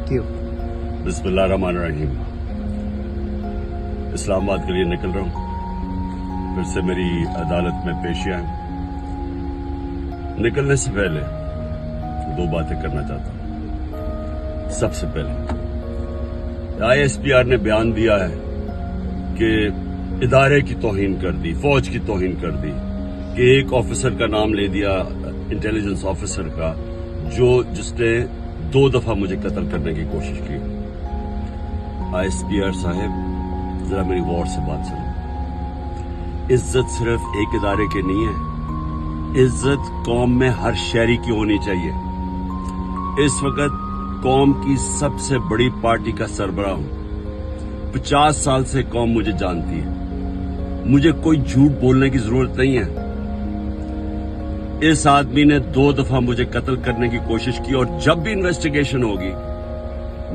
Thank you. बिस्मिल्लाहिर्रहमानिर्रहीम। इस्लामाबाद के लिए निकल रहा हूँ। फिर से मेरी अदालत में पेशियां हैं। निकलने से पहले दो बातें करना चाहता हूँ। सबसे पहले ISPR ने बयान दिया है कि इदारे की तौहीन कर दी, फौज की तौहीन कर दी, कि एक ऑफिसर का नाम ले दिया, इंटेलिजेंस ऑफिसर का, जिसने 2 दफा मुझे कत्ल करने की कोशिश की। ISPR साहब, जरा मेरी गौर से बात सुनो। इज्जत सिर्फ एक इदारे की नहीं है, इज्जत कौम में हर शहरी की होनी चाहिए। इस वक्त कौम की सबसे बड़ी पार्टी का सरबराह हूं। 50 साल से कौम मुझे जानती है। मुझे कोई झूठ बोलने की जरूरत नहीं है। इस आदमी ने 2 दफा मुझे कत्ल करने की कोशिश की, और जब भी इन्वेस्टिगेशन होगी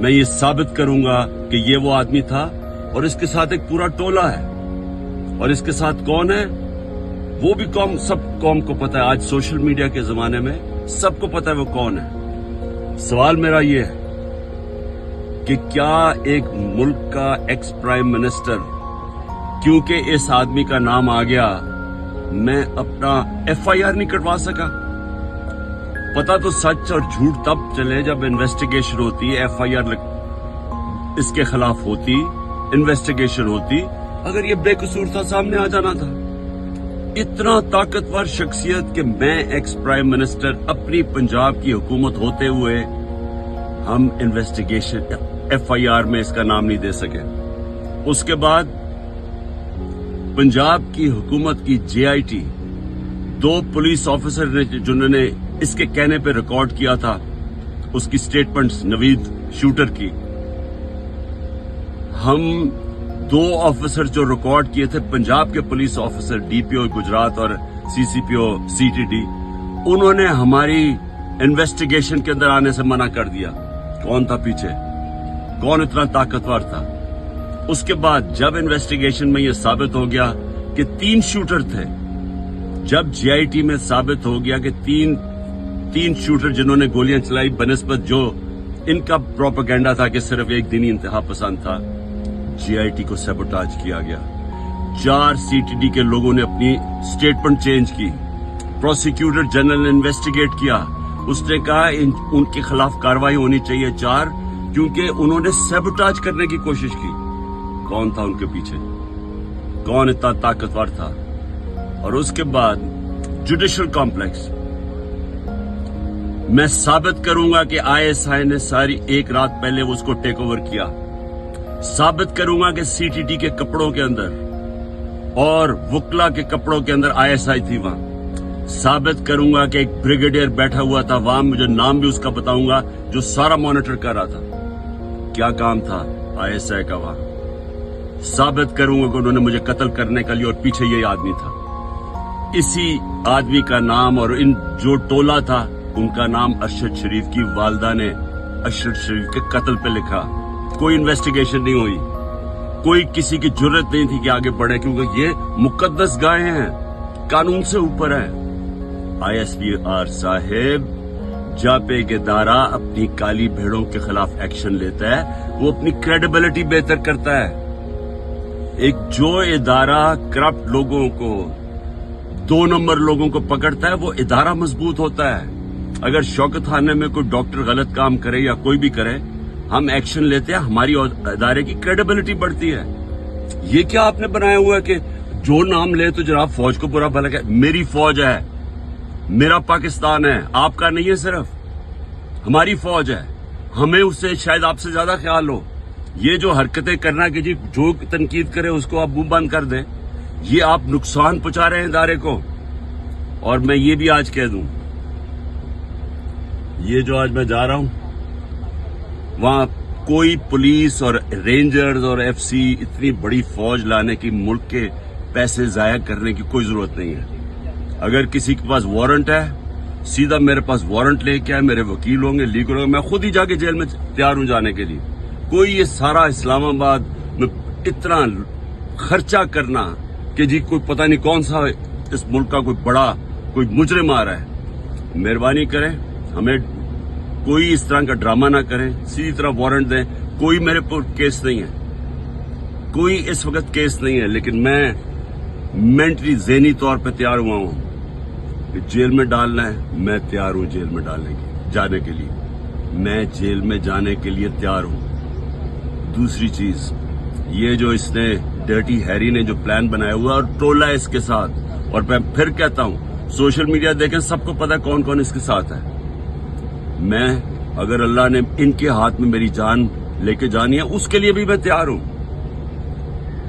मैं ये साबित करूंगा कि ये वो आदमी था, और इसके साथ एक पूरा टोला है। और इसके साथ कौन है वो भी सब कौम को पता है। आज सोशल मीडिया के जमाने में सबको पता है वो कौन है। सवाल मेरा ये है कि क्या एक मुल्क का एक्स प्राइम मिनिस्टर, क्योंकि इस आदमी का नाम आ गया, मैं अपना FIR नहीं कटवा सका? पता तो सच और झूठ तब चले जब इन्वेस्टिगेशन होती है, FIR इसके खिलाफ होती, इन्वेस्टिगेशन होती। अगर ये बेकसूर था, सामने आ जाना था। इतना ताकतवर शख्सियत कि मैं एक्स प्राइम मिनिस्टर, अपनी पंजाब की हुकूमत होते हुए हम इन्वेस्टिगेशन FIR में इसका नाम नहीं दे सके। उसके बाद पंजाब की हुकूमत की JIT, 2 पुलिस ऑफिसर ने जिन्होंने इसके कहने पे रिकॉर्ड किया था उसकी स्टेटमेंट्स, नवीद शूटर की, हम 2 ऑफिसर जो रिकॉर्ड किए थे, पंजाब के पुलिस ऑफिसर DPO गुजरात और CCPO CTD, उन्होंने हमारी इन्वेस्टिगेशन के अंदर आने से मना कर दिया। कौन था पीछे? कौन इतना ताकतवर था? उसके बाद जब इन्वेस्टिगेशन में यह साबित हो गया कि 3 शूटर थे, जब JIT में साबित हो गया कि तीन शूटर जिन्होंने गोलियां चलाई, बनिस्बत जो इनका प्रोपेगेंडा था कि सिर्फ एक दिनी इंतहा पसंद था, JIT को सैबोटाज किया गया। 4 CTD के लोगों ने अपनी स्टेटमेंट चेंज की। प्रोसिक्यूटर जनरल ने इन्वेस्टिगेट किया, उसने कहा उनके खिलाफ कार्रवाई होनी चाहिए 4, क्योंकि उन्होंने सैबोटाज करने की कोशिश की। कौन था उनके पीछे? कौन इतना ताकतवर था? और उसके बाद जुडिशल कॉम्प्लेक्स, मैं साबित करूंगा कि ISI ने सारी एक रात पहले उसको टेक ओवर किया। साबित करूंगा कि CTD के कपड़ों के अंदर और वुकला के कपड़ों के अंदर ISI थी वहां। साबित करूंगा कि एक ब्रिगेडियर बैठा हुआ था वहां, मुझे नाम भी उसका बताऊंगा, जो सारा मॉनिटर कर रहा था। क्या काम था ISI का वहां? साबित करूंगा कि उन्होंने मुझे कत्ल करने के लिए, और पीछे यही आदमी था। इसी आदमी का नाम और इन जो टोला था उनका नाम अरशद शरीफ की वालदा ने अरशद शरीफ के कत्ल पे लिखा। कोई इन्वेस्टिगेशन नहीं हुई, कोई किसी की जरूरत नहीं थी कि आगे बढ़े, क्योंकि ये मुकद्दस गायें हैं, कानून से ऊपर है। ISPR साहेब, जब एक इदारा अपनी काली भेड़ों के खिलाफ एक्शन लेता है, वो अपनी क्रेडिबिलिटी बेहतर करता है। एक जो इदारा करप्ट लोगों को, 2 नंबर लोगों को पकड़ता है, वो इदारा मजबूत होता है। अगर शौकत खाने में कोई डॉक्टर गलत काम करे या कोई भी करे, हम एक्शन लेते हैं, हमारी इदारे की क्रेडिबिलिटी बढ़ती है। ये क्या आपने बनाया हुआ है कि जो नाम ले तो जनाब फौज को बुरा भला कहे? मेरी फौज है, मेरा पाकिस्तान है, आपका नहीं है, सिर्फ हमारी फौज है। हमें उससे शायद आपसे ज्यादा ख्याल हो। ये जो हरकतें करना कि जी जो तनकीद करे उसको आप मुंह बंद कर दें, ये आप नुकसान पहुंचा रहे हैं इदारे को। और मैं ये भी आज कह दूं, ये जो आज मैं जा रहा हूं, वहां कोई पुलिस और रेंजर्स और FC इतनी बड़ी फौज लाने की, मुल्क के पैसे जाया करने की कोई जरूरत नहीं है। अगर किसी के पास वारंट है, सीधा मेरे पास वारंट लेके आए, मेरे वकील होंगे, लीगल होंगे, मैं खुद ही जाके जेल में तैयार हूं जाने के लिए। कोई ये सारा इस्लामाबाद में इतना खर्चा करना कि जी कोई पता नहीं कौन सा इस मुल्क का कोई बड़ा कोई मुजरिम आ रहा है, मेहरबानी करें, हमें کوئی اس طرح کا ڈرامہ نہ کریں, سیدھی طرح وارنٹ دیں. کوئی میرے پر کیس نہیں ہے, کوئی اس وقت کیس نہیں ہے, لیکن میں مینٹلی ذہنی طور پہ تیار ہوا ہوں کہ جیل میں ڈالنا ہے. میں تیار ہوں جیل میں جانے کے لیے, میں جیل میں جانے کے لیے تیار ہوں. دوسری چیز, یہ جو اس نے ڈرٹی ہیری نے جو پلان بنایا ہوا اور ٹولہ ہے اس کے ساتھ, اور میں پھر کہتا ہوں سوشل میڈیا دیکھیں, سب کو پتا کون کون اس کے ساتھ ہے. میں اگر اللہ نے ان کے ہاتھ میں میری جان لے کے جانی ہے اس کے لیے بھی میں تیار ہوں.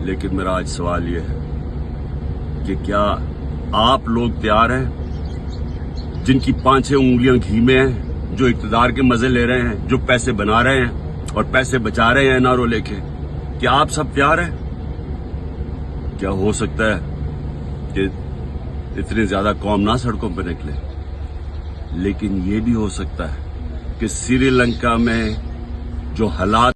لیکن میرا آج سوال یہ ہے کہ کیا آپ لوگ تیار ہیں جن کی 5-6 انگلیاں گھی میں ہیں, جو اقتدار کے مزے لے رہے ہیں, جو پیسے بنا رہے ہیں اور پیسے بچا رہے ہیں نعروں لے کے؟ کیا آپ سب تیار ہیں؟ کیا ہو سکتا ہے کہ اتنے زیادہ قوم نہ سڑکوں پہ نکلے, لیکن یہ بھی ہو سکتا ہے کہ سری لنکا میں جو حالات